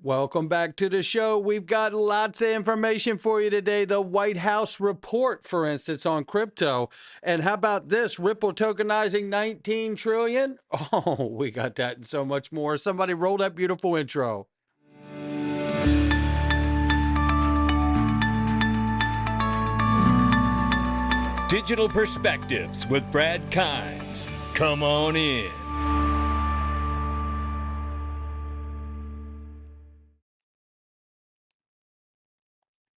Welcome back to the show. We've got lots of information for you today. The Whitehouse report, for instance, on crypto. And how about this? Ripple tokenizing 19 trillion? Oh, we got that and so much more. Somebody roll that beautiful intro. Digital Perspectives with Brad Kimes. Come on in.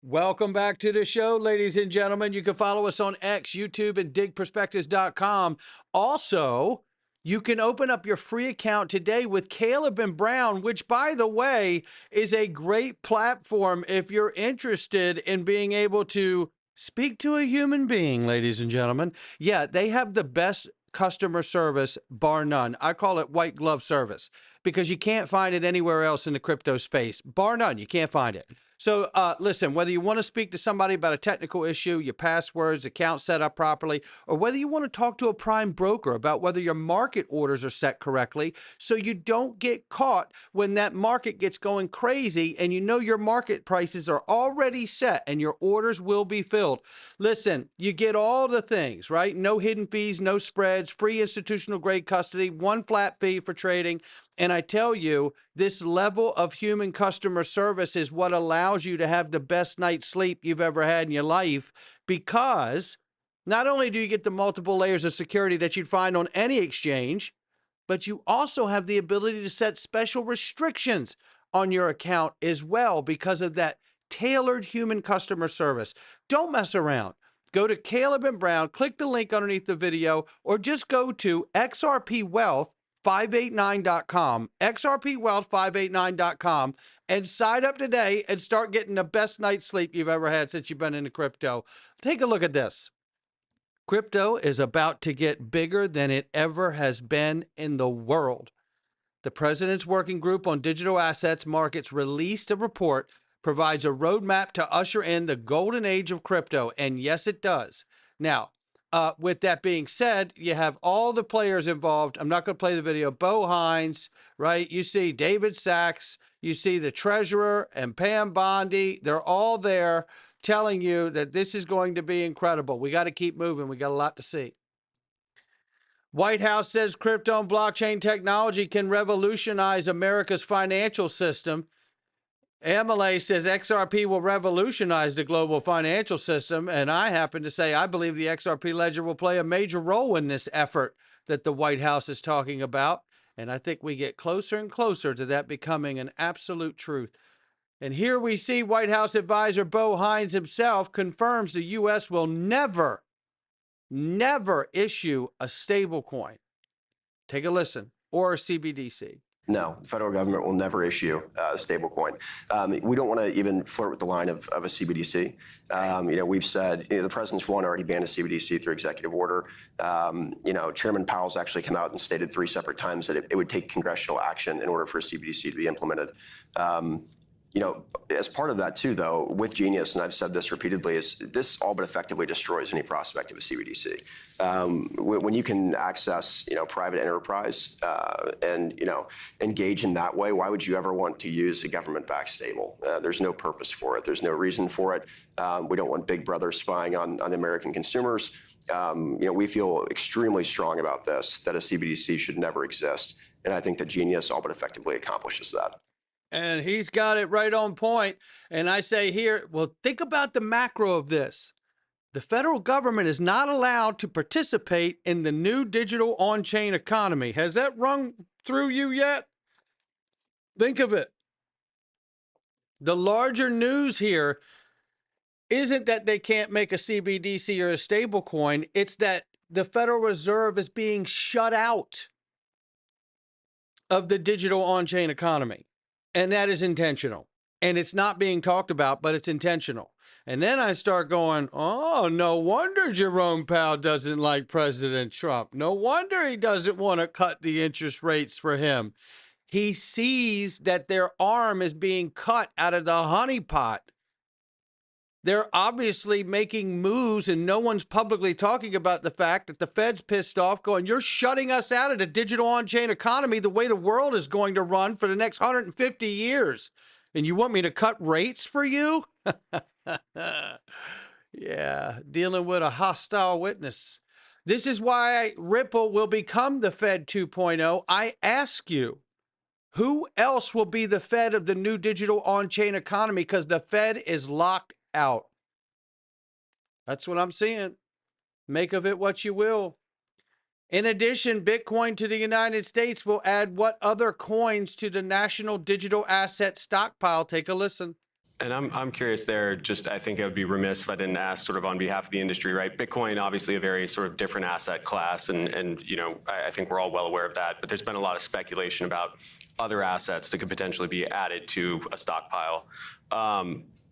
Welcome back to the show, ladies and gentlemen. You can follow us on X, YouTube, and DigPerspectives.com. Also, you can open up your free account today with Caleb and Brown, which, by the way, is a great platform if you're interested in being able to speak to a human being, ladies and gentlemen. Yeah, they have the best customer service, bar none. I call it white glove service because you can't find it anywhere else in the crypto space. Bar none, you can't find it. So listen, whether you want to speak to somebody about a technical issue, your passwords, account set up properly, or whether you want to talk to a prime broker about whether your market orders are set correctly so you don't get caught when that market gets going crazy and you know your market prices are already set and your orders will be filled. Listen, you get all the things, right? No hidden fees, no spreads, free institutional grade custody, one flat fee for trading. And I tell you, this level of human customer service is what allows you to have the best night's sleep you've ever had in your life, because not only do you get the multiple layers of security that you'd find on any exchange, but you also have the ability to set special restrictions on your account as well because of that tailored human customer service. Don't mess around. Go to Caleb and Brown, click the link underneath the video, or just go to XRPwealth589.com, XRPwealth589.com, and sign up today and start getting the best night's sleep you've ever had since you've been into crypto. Take a look at this. Crypto is about to get bigger than it ever has been in the world. The President's Working Group on Digital Assets Markets released a report, provides a roadmap to usher in the golden age of crypto. And yes, it does. Now, with that being said, you have all the players involved. I'm not going to play the video. Bo Hines, right? You see David Sachs. You see the treasurer and Pam Bondi. They're all there telling you that this is going to be incredible. We got to keep moving. We got a lot to see. Whitehouse says crypto and blockchain technology can revolutionize America's financial system. Emily says XRP will revolutionize the global financial system. And I happen to say I believe the XRP ledger will play a major role in this effort that the White House is talking about. And I think we get closer and closer to that becoming an absolute truth. And here we see White House advisor Bo Hines himself confirms the U.S. will never issue a stable coin. Take a listen. Or a CBDC. No, the federal government will never issue a stable coin. We don't want to even flirt with the line of a CBDC. We've said the president's already banned a CBDC through executive order. Chairman Powell's actually come out and stated 3 separate times that it would take congressional action in order for a CBDC to be implemented. As part of that too, though, with Genius, and I've said this repeatedly, is this all but effectively destroys any prospect of a CBDC. When you can access, private enterprise and, engage in that way, why would you ever want to use a government-backed stable? There's no purpose for it. There's no reason for it. We don't want Big Brother spying on the American consumers. We feel extremely strong about this, that a CBDC should never exist. And I think that Genius all but effectively accomplishes that. And he's got it right on point. And I say here, well, think about the macro of this. The federal government is not allowed to participate in the new digital on-chain economy. Has that rung through you yet? Think of it. The larger news here isn't that they can't make a CBDC or a stable coin. It's that the Federal Reserve is being shut out of the digital on-chain economy. And that is intentional. And it's not being talked about, but it's intentional. And then I start going, oh, no wonder Jerome Powell doesn't like President Trump. No wonder he doesn't want to cut the interest rates for him. He sees that their arm is being cut out of the honeypot They're obviously making moves, and no one's publicly talking about the fact that the Fed's pissed off, going, you're shutting us out of the digital on-chain economy the way the world is going to run for the next 150 years. And you want me to cut rates for you? Yeah, dealing with a hostile witness. This is why Ripple will become the Fed 2.0. I ask you, who else will be the Fed of the new digital on-chain economy? Because the Fed is locked out. That's what I'm seeing. Make of it what you will. In addition, Bitcoin to the United States will add what other coins to the national digital asset stockpile? Take a listen. And I'm curious there, just I think I would be remiss if I didn't ask sort of on behalf of the industry, right? Bitcoin, obviously a very sort of different asset class. And you know, I think we're all well aware of that. But there's been a lot of speculation about other assets that could potentially be added to a stockpile.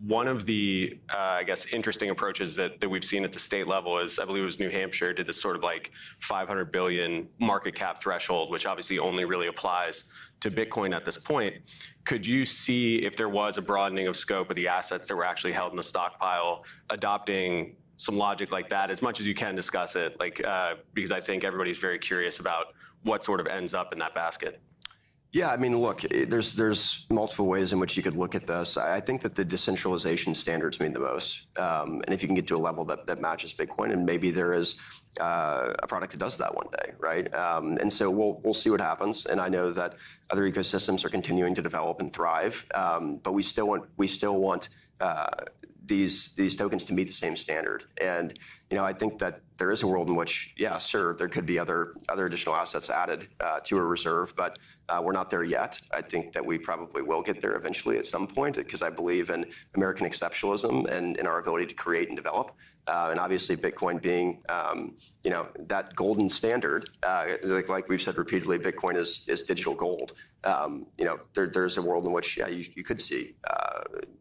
One of the, I guess, interesting approaches that we've seen at the state level is, I believe it was New Hampshire, did this sort of like 500 billion market cap threshold, which obviously only really applies to Bitcoin at this point. Could you see if there was a broadening of scope of the assets that were actually held in the stockpile, adopting some logic like that, as much as you can discuss it, like because I think everybody's very curious about what sort of ends up in that basket? Yeah, I mean, look, there's multiple ways in which you could look at this. I think that the decentralization standards mean the most. And if you can get to a level that matches Bitcoin, and maybe there is a product that does that one day, right? And so we'll see what happens. And I know that other ecosystems are continuing to develop and thrive, but we still want these tokens to meet the same standard. And you know, I think that there is a world in which, yeah, sure, there could be other additional assets added to a reserve, but we're not there yet. I think that we probably will get there eventually at some point, because I believe in American exceptionalism and in our ability to create and develop. And obviously, Bitcoin being, you know, that golden standard, like we've said repeatedly, Bitcoin is digital gold. You know, there's a world in which, yeah, you could see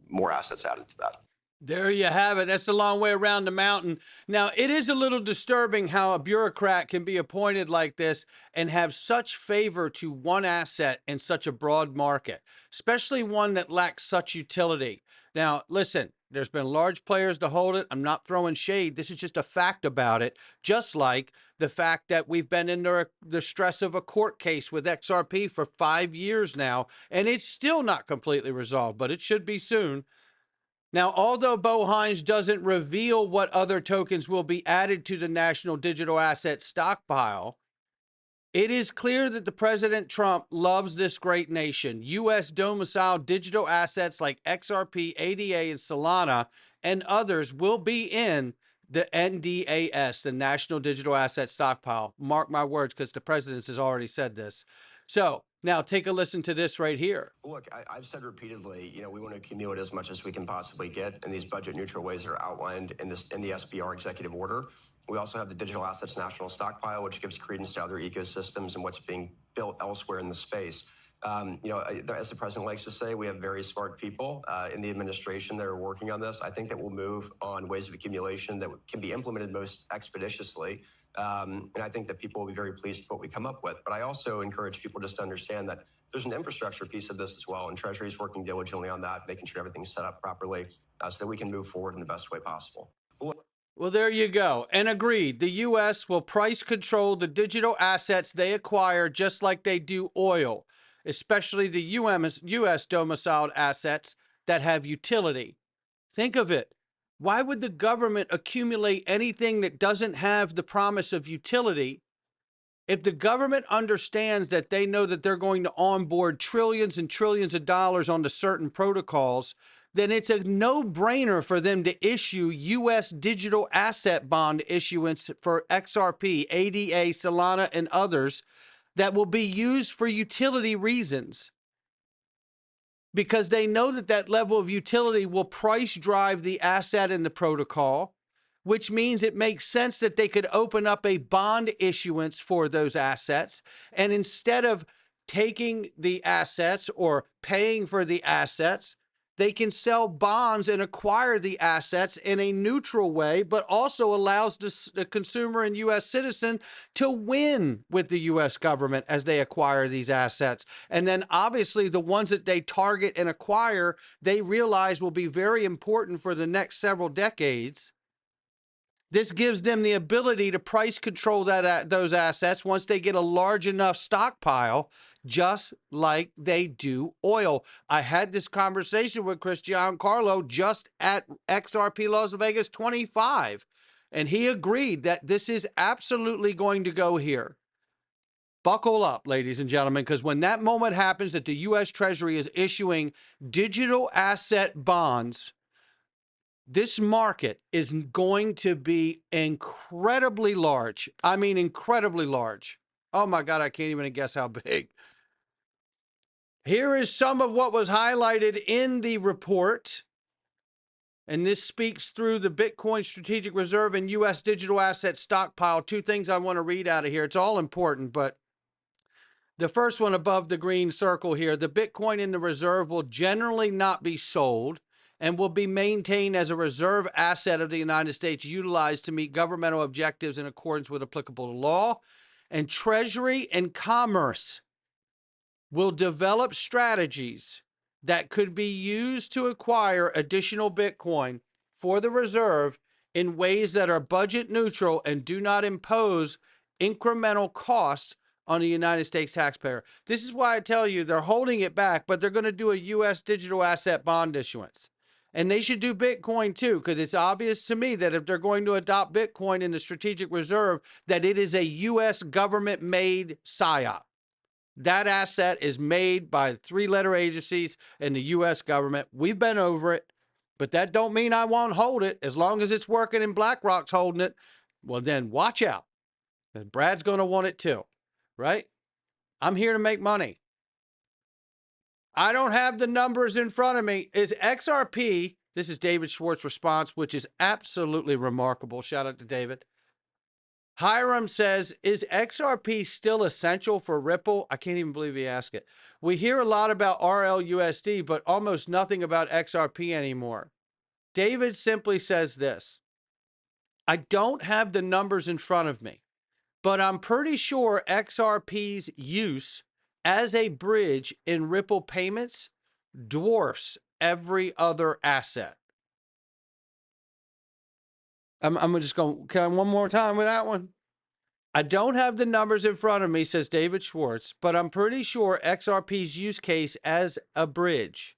more assets added to that. There you have it. That's the long way around the mountain. Now, it is a little disturbing how a bureaucrat can be appointed like this and have such favor to one asset in such a broad market, especially one that lacks such utility. Now, listen, there's been large players to hold it. I'm not throwing shade. This is just a fact about it, just like the fact that we've been under the stress of a court case with XRP for 5 years now, and it's still not completely resolved, but it should be soon. Now, although Bo Hines doesn't reveal what other tokens will be added to the national digital asset stockpile, it is clear that the President Trump loves this great nation. U.S. domiciled digital assets like XRP, ADA, and Solana, and others will be in the NDAS, the National Digital Asset Stockpile. Mark my words, because the President has already said this. So now take a listen to this right here. Look, I've said repeatedly, you know, we want to accumulate as much as we can possibly get, and these budget neutral ways are outlined in the SBR executive order. We also have the Digital Assets National Stockpile, which gives credence to other ecosystems and what's being built elsewhere in the space. You know, as the president likes to say, we have very smart people in the administration that are working on this. I think that we'll move on ways of accumulation that can be implemented most expeditiously. And I think that people will be very pleased with what we come up with. But I also encourage people just to understand that there's an infrastructure piece of this as well. And Treasury is working diligently on that, making sure everything's set up properly so that we can move forward in the best way possible. Well, there you go. And agreed, the U.S. will price control the digital assets they acquire just like they do oil, especially the U.S. domiciled assets that have utility. Think of it. Why would the government accumulate anything that doesn't have the promise of utility? If the government understands that they know that they're going to onboard trillions and trillions of dollars onto certain protocols, then it's a no-brainer for them to issue U.S. digital asset bond issuance for XRP, ADA, Solana, and others that will be used for utility reasons, because they know that that level of utility will price drive the asset in the protocol, which means it makes sense that they could open up a bond issuance for those assets. And instead of taking the assets or paying for the assets, they can sell bonds and acquire the assets in a neutral way, but also allows the consumer and U.S. citizen to win with the U.S. government as they acquire these assets. And then obviously the ones that they target and acquire, they realize will be very important for the next several decades. This gives them the ability to price control those assets once they get a large enough stockpile, just like they do oil. I had this conversation with Cristiano Carlo just at XRP Las Vegas 25, and he agreed that this is absolutely going to go here. Buckle up, ladies and gentlemen, because when that moment happens that the U.S. Treasury is issuing digital asset bonds, this market is going to be incredibly large. I mean, incredibly large. Oh my God, I can't even guess how big. Here is some of what was highlighted in the report. And this speaks through the Bitcoin strategic reserve and U.S. digital asset stockpile. Two things I want to read out of here. It's all important, but the first one above the green circle here, the Bitcoin in the reserve will generally not be sold and will be maintained as a reserve asset of the United States, utilized to meet governmental objectives in accordance with applicable law. And Treasury and Commerce will develop strategies that could be used to acquire additional Bitcoin for the reserve in ways that are budget neutral and do not impose incremental costs on the United States taxpayer. This is why I tell you they're holding it back, but they're going to do a U.S. digital asset bond issuance. And they should do Bitcoin too, because it's obvious to me that if they're going to adopt Bitcoin in the strategic reserve, that it is a U.S. government-made PSYOP. That asset is made by three-letter agencies and the U.S. government. We've been over it, but that don't mean I won't hold it. As long as it's working and BlackRock's holding it, well, then watch out. And Brad's going to want it too, right? I'm here to make money. I don't have the numbers in front of me. Is XRP, this is David Schwartz's response, which is absolutely remarkable. Shout out to David. Hiram says, is XRP still essential for Ripple? I can't even believe he asked it. We hear a lot about RLUSD, but almost nothing about XRP anymore. David simply says this: I don't have the numbers in front of me, but I'm pretty sure XRP's use as a bridge in Ripple payments dwarfs every other asset. I'm just going, can I one more time with that one? I don't have the numbers in front of me, says David Schwartz, but I'm pretty sure XRP's use case as a bridge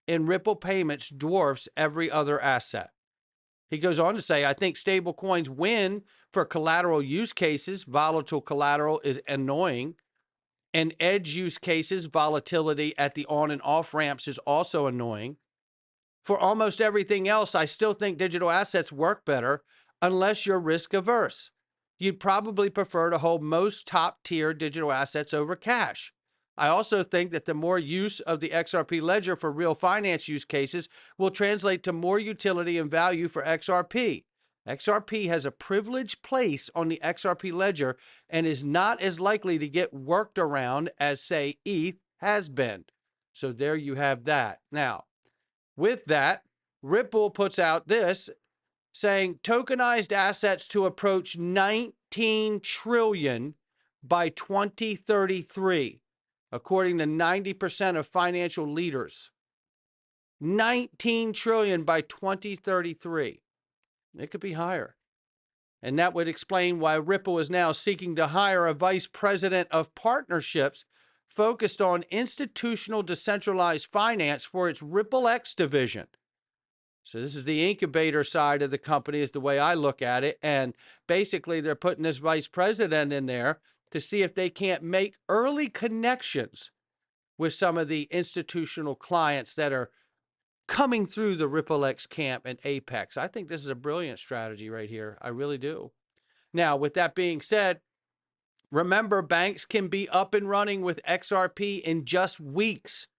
in Ripple payments dwarfs every other asset. He goes on to say, I think stable coins win for collateral use cases. Volatile collateral is annoying. And edge use cases, volatility at the on and off ramps is also annoying. For almost everything else, I still think digital assets work better unless you're risk averse. You'd probably prefer to hold most top tier digital assets over cash. I also think that the more use of the XRP ledger for real finance use cases will translate to more utility and value for XRP. XRP has a privileged place on the XRP ledger and is not as likely to get worked around as, say, ETH has been. So there you have that. Now, with that, Ripple puts out this saying tokenized assets to approach 19 trillion by 2033, according to 90% of financial leaders. 19 trillion by 2033. It could be higher. And that would explain why Ripple is now seeking to hire a vice president of partnerships focused on institutional decentralized finance for its RippleX division. So this is the incubator side of the company is the way I look at it. And basically they're putting this vice president in there to see if they can't make early connections with some of the institutional clients that are coming through the RippleX camp and Apex. I think this is a brilliant strategy right here. I really do. Now, with that being said, remember, banks can be up and running with XRP in just weeks.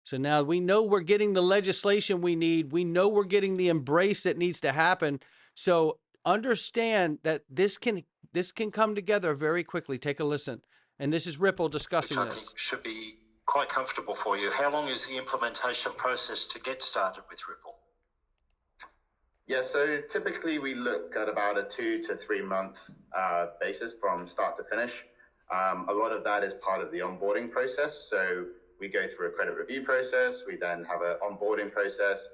So now we know we're getting the legislation we need. We know we're getting the embrace that needs to happen. So understand that this can come together very quickly. Take a listen. And this is Ripple discussing this. Should be quite comfortable for you. How long is the implementation process to get started with Ripple? Yeah, so typically we look at about a 2 to 3 month basis from start to finish. A lot of that is part of the onboarding process. So we go through a credit review process. We then have an onboarding process.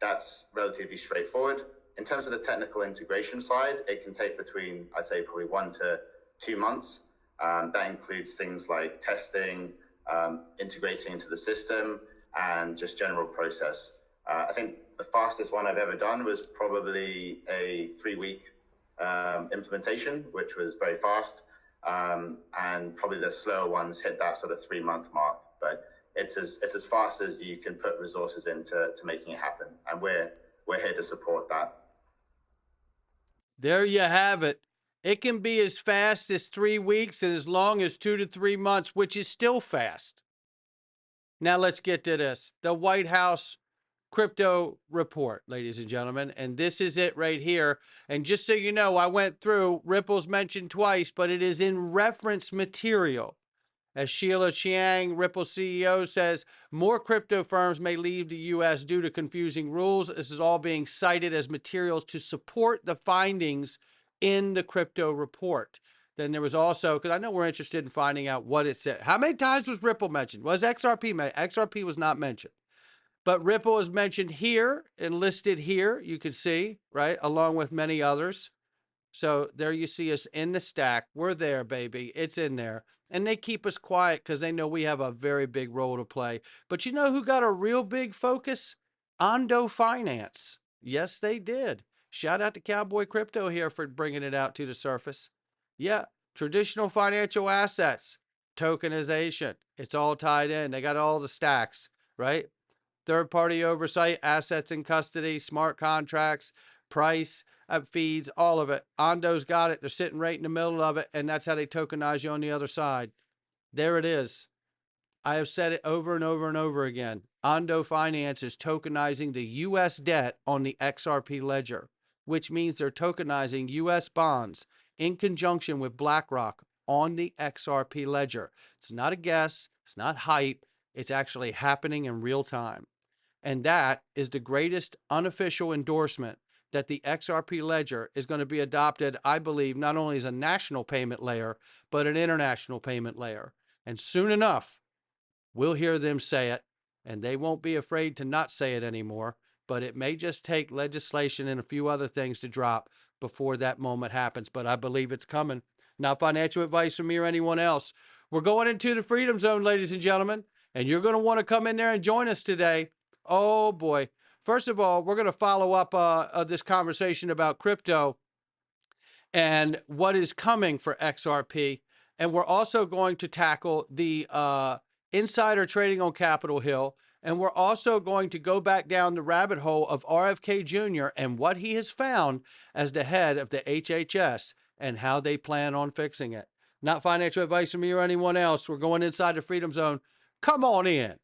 That's relatively straightforward. In terms of the technical integration side, it can take between, I'd say, probably 1 to 2 months. That includes things like testing, integrating into the system, and just general process. I think the fastest one I've ever done was probably a 3-week implementation, which was very fast. And probably the slower ones hit that sort of 3-month mark. But it's as fast as you can put resources into making it happen. And we're here to support that. There you have it. It can be as fast as 3 weeks and as long as 2 to 3 months, which is still fast. Now let's get to this. The Whitehouse crypto report, ladies and gentlemen. And this is it right here. And just so you know, I went through, Ripple's mentioned twice, but it is in reference material. As Sheila Chiang, Ripple CEO, says, more crypto firms may leave the U.S. due to confusing rules. This is all being cited as materials to support the findings in the crypto report. Then there was also, because I know we're interested in finding out what it said. How many times was Ripple mentioned? Was XRP mentioned? XRP was not mentioned. But Ripple is mentioned here and listed here, you can see, right, along with many others. So there you see us in the stack. We're there, baby. It's in there. And they keep us quiet because they know we have a very big role to play. But you know who got a real big focus? Ondo Finance. Yes, they did. Shout out to Cowboy Crypto here for bringing it out to the surface. Yeah, traditional financial assets, tokenization. It's all tied in. They got all the stacks, right? Third-party oversight, assets in custody, smart contracts, price, feeds, all of it. Ondo's got it. They're sitting right in the middle of it, and that's how they tokenize you on the other side. There it is. I have said it over and over and over again. Ondo Finance is tokenizing the U.S. debt on the XRP ledger, which means they're tokenizing U.S. bonds in conjunction with BlackRock on the XRP ledger. It's not a guess. It's not hype. It's actually happening in real time. And that is the greatest unofficial endorsement that the XRP ledger is going to be adopted, I believe, not only as a national payment layer, but an international payment layer. And soon enough, we'll hear them say it, and they won't be afraid to not say it anymore. But it may just take legislation and a few other things to drop before that moment happens. But I believe it's coming. Not financial advice from me or anyone else. We're going into the Freedom Zone, ladies and gentlemen, and you're going to want to come in there and join us today. Oh, boy. First of all, we're going to follow up this conversation about crypto and what is coming for XRP. And we're also going to tackle the insider trading on Capitol Hill. And we're also going to go back down the rabbit hole of RFK Jr. and what he has found as the head of the HHS and how they plan on fixing it. Not financial advice from me or anyone else. We're going inside the Freedom Zone. Come on in.